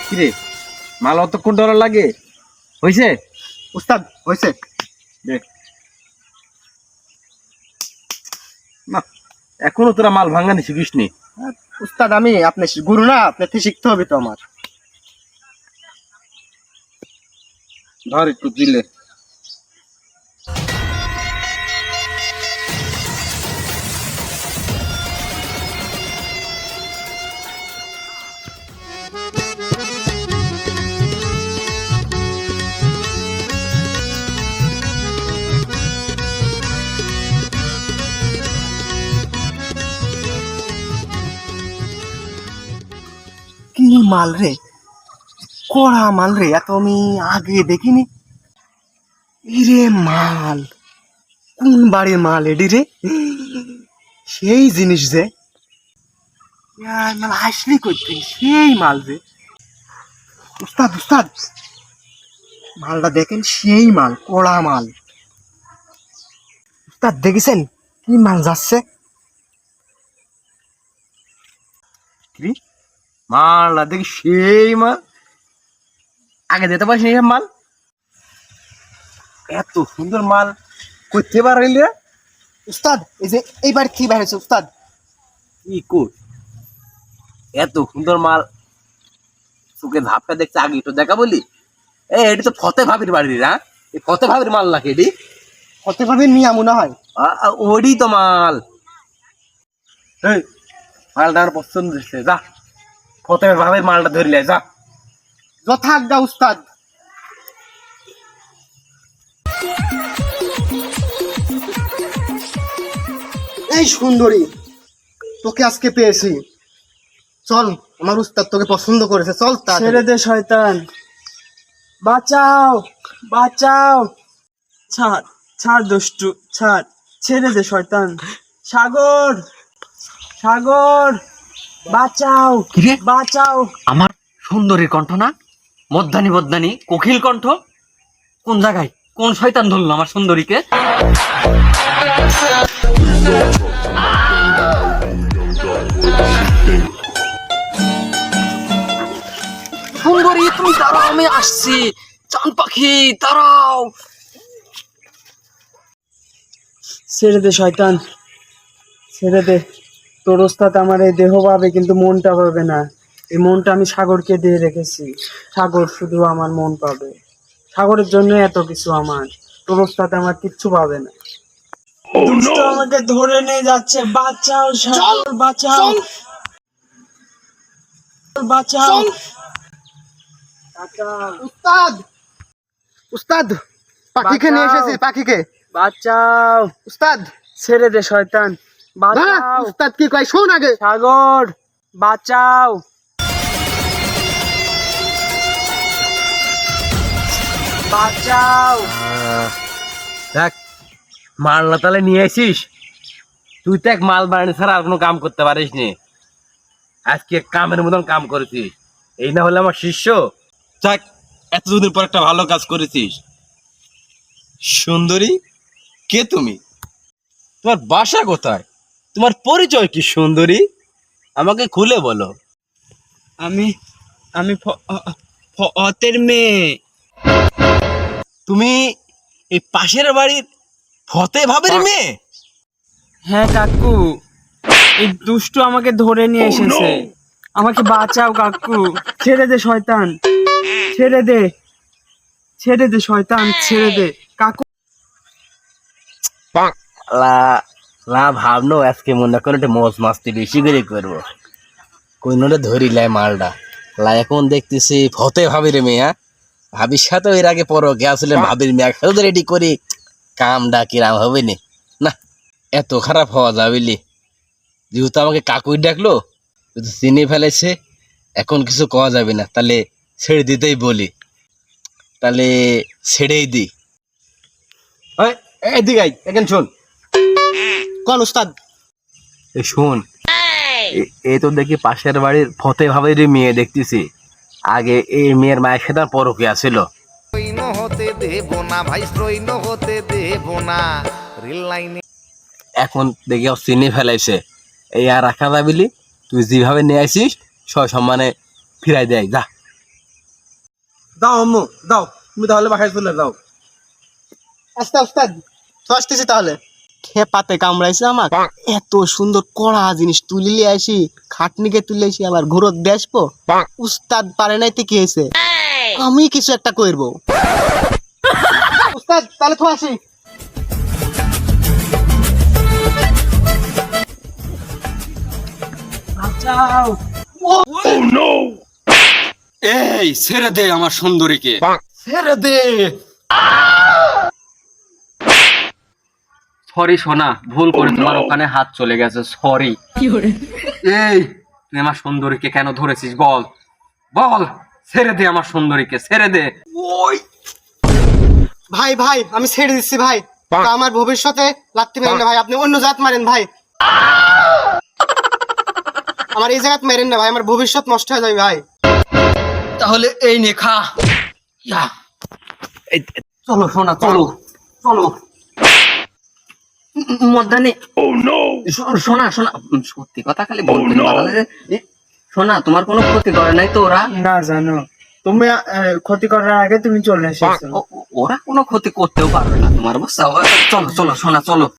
কিরে মাল অতক্ষণ ডলার লাগে হয়েছে? উস্তাদ হয়েছে। দেখ না, এখনো তোরা মাল ভাঙানি শিখিস নি। উস্তাদ আমি আপনার গুরু না, আপনার থেকে শিখতে হবে তো আমার। ধর একটু দিলে কি মাল রে, কড়া মাল রে, এত আমি আগে দেখিনি। ইরে মাল, কোন বাড়ির মাল এডি রে? সেই জিনিস যে মাল হাসলি করতে, সেই মাল রে। উস্তাদ উস্তাদ মালটা দেখেন, সেই মাল, কড়া মাল। উস্তাদ দেখেছেন কি মাল যাচ্ছে? কি মালটা দেখি সেই মাল, আগে যেতে পারিস এই মাল, এত সুন্দর মাল করতে পারলি? উস্তাদ এই যে এইবার কি বেড়েছে উস্তাদ? কি কর এত সুন্দর মাল চোখে ধাপটা দেখছে, আগে তো দেখা বলি। এটি তো ফতে ভাবির বাড়ি না, এই ফতে ভাবির মাল নাকি এটি? হতে পারবে মিয়া মনে হয়। ওডি তো মাল। এই মালটা আমার পছন্দ হচ্ছে, যা ফতে ভাবির মালটা ধরলে যা। যথাজ্ঞা উস্তাদ। এই সুন্দরী, তোকে আজকে পেয়েছি, চল, আমার উস্তাদ তোকে পছন্দ করেছে, চল। ছেড়ে দে শয়তান, বাঁচাও বাঁচাও, ছাড় ছাড় দুষ্টু, ছাড়, ছেড়ে দে শয়তান। সাগর সাগর বাঁচাও কিরে? বাঁচাও। আমার সুন্দরীর কণ্ঠ না, মধ্যানি বদ্যানি কোকিল কণ্ঠ? কোন জায়গায় কোন শয়তান ধরলো আমার সুন্দরীকে? সুন্দরী তুমি দাঁড়াও, আমি আসছি। চাঁদ পাখি দাঁড়াও। ছেড়ে দে শয়তান, ছেড়ে দে। তোর ওস্তাদ আমার এই দেহ পাবে কিন্তু মনটা পাবে না। এই মনটা আমি সাগরকে দিয়ে রেখেছি, সাগর শুধু আমার মন পাবে। সাগরের জন্য এত কিছু আমার, তোর ওস্তাদ আমার কিচ্ছু পাবে না। দুষ্ট আমাকে ধরে নিয়ে যাচ্ছে, বাঁচাও সাগর, বাঁচাও বাঁচাও। উস্তাদ উস্তাদ পাখিকে নিয়ে বাঁচাও। এসেছে, পাখিকে বাঁচাও, উস্তাদ। ছেড়ে দে শয়তান, দাঁড়া, বাঁচাও। উস্তাদ কি কয় শোন আগে। সাগর বাঁচাও, বাঁচাও। দেখ মালটা তাহলে নিয়ে আসিস, তুই তো এক মাল বানানি ছাড়া আর কোনো কাম করতে পারিস নি। আজকে কামের মতন কাম করেছিস, এই না হলে আমার শিষ্য। যাক, এতদিন পর একটা ভালো কাজ করেছিস। সুন্দরী, কে তুমি? তোমার বাসা কোথায়? তোমার পরিচয় কি সুন্দরী? আমাকে খুলে বলো। আমি আমি ফতের মেয়ে। তুমি এই পাশের বাড়ির ফতে ভাবের মেয়ে? হ্যাঁ কাকু, এই দুষ্টু আমাকে ধরে নিয়ে এসেছে, আমাকে বাঁচাও কাকু। ছেড়ে দে শয়তান, ছেড়ে দে, ছেড়ে দে শয়তান, ছেড়ে দে কাকু। লা লা ভাবনো আজকে মনে করে একটু মজ মাস্তি বেশি করে করবো। কোনটা ধরিলাই মালটা লা, এখন দেখতেছি ফতে ভাবির মেয়ে। হ্যাঁ, ভাবির সাথে এর আগে পরও গেছিল, ভাবির মেয়ে একসাথে রেডি করি, কামটা কিরাম হবে নি। না, এত খারাপ হওয়া যাবিলি। যেহেতু আমাকে কাকুই ডাকলো, যদি চিনে ফেলেছে, এখন কিছু কওয়া যাবে না, তাহলে ছেড়ে দিতেই বলি, তাহলে ছেড়েই দি। এদিকে আই, এখন শোন। কোন উস্তাদ? এ শোন, এ তো দেখি পাশের বাড়ির ফতে ভাবেরই মেয়ে দেখতেছি। আগে এই মেয়ের মায়ের সাথে পরকীয়া ছিল। স্ট্রৈন হতে দেব না ভাই, স্ট্রৈন হতে দেব না রেল লাইনে। এখন দেখি ও চিনি ফেলাইছে, এই আর রাখা যাবিলি। তুই যেভাবে নিয়ে আসিস সসম্মানে ফিরাই দেয়, যা। দাও আম্মু দাও, তুমি তাহলে বাসায় চলে যাও। আস্তে উস্তাদ, তো আসতেছি তাহলে। খেপাতে কামড়াইছে আমার, এত সুন্দর কড়া জিনিস তুলি লিয়ে আসি, খাটনিকে তুলে আসি আবার ঘুরত দেশবো। উস্তাদ পারে নাই তো কি হয়েছে, আমি কিছু একটা করবো। উস্তাদ তাহলে তো আসি। এই ছেড়ে দে আমার সুন্দরীকে, ছেড়ে দে। সরি সোনা, ভুল করে তোমার ওখানে হাত চলে গেছে, সরি। এই তুই আমার সুন্দরীকে কেন ধরেছিস বল, বল। ছেড়ে দে আমার সুন্দরীকে, ছেড়ে দে। ভাই ভাই আমি ছেড়ে দিচ্ছি ভাই, তা আমার ভবিষ্যতে লাগতে পারেন না ভাই, আপনি অন্য জাত মারেন ভাই, আমার এই জায়গাত মেরেন না ভাই, আমার ভবিষ্যৎ নষ্ট হয়ে যাবে ভাই। তাহলে এই নে খা। ইয়া। চলো সোনা, চলো চলো। মর্দানি, শোনা শোনা, সত্যি কথা খালি বলতে পারলে। শোনা, তোমার কোনো ক্ষতি করে নাই তো ওরা? না জানো, তুমি ক্ষতি করার আগে তুমি চলে এসেছো। ওরা কোনো ক্ষতি করতেও পারবে না তোমার, বুঝছো? চলো চলো সোনা, চলো।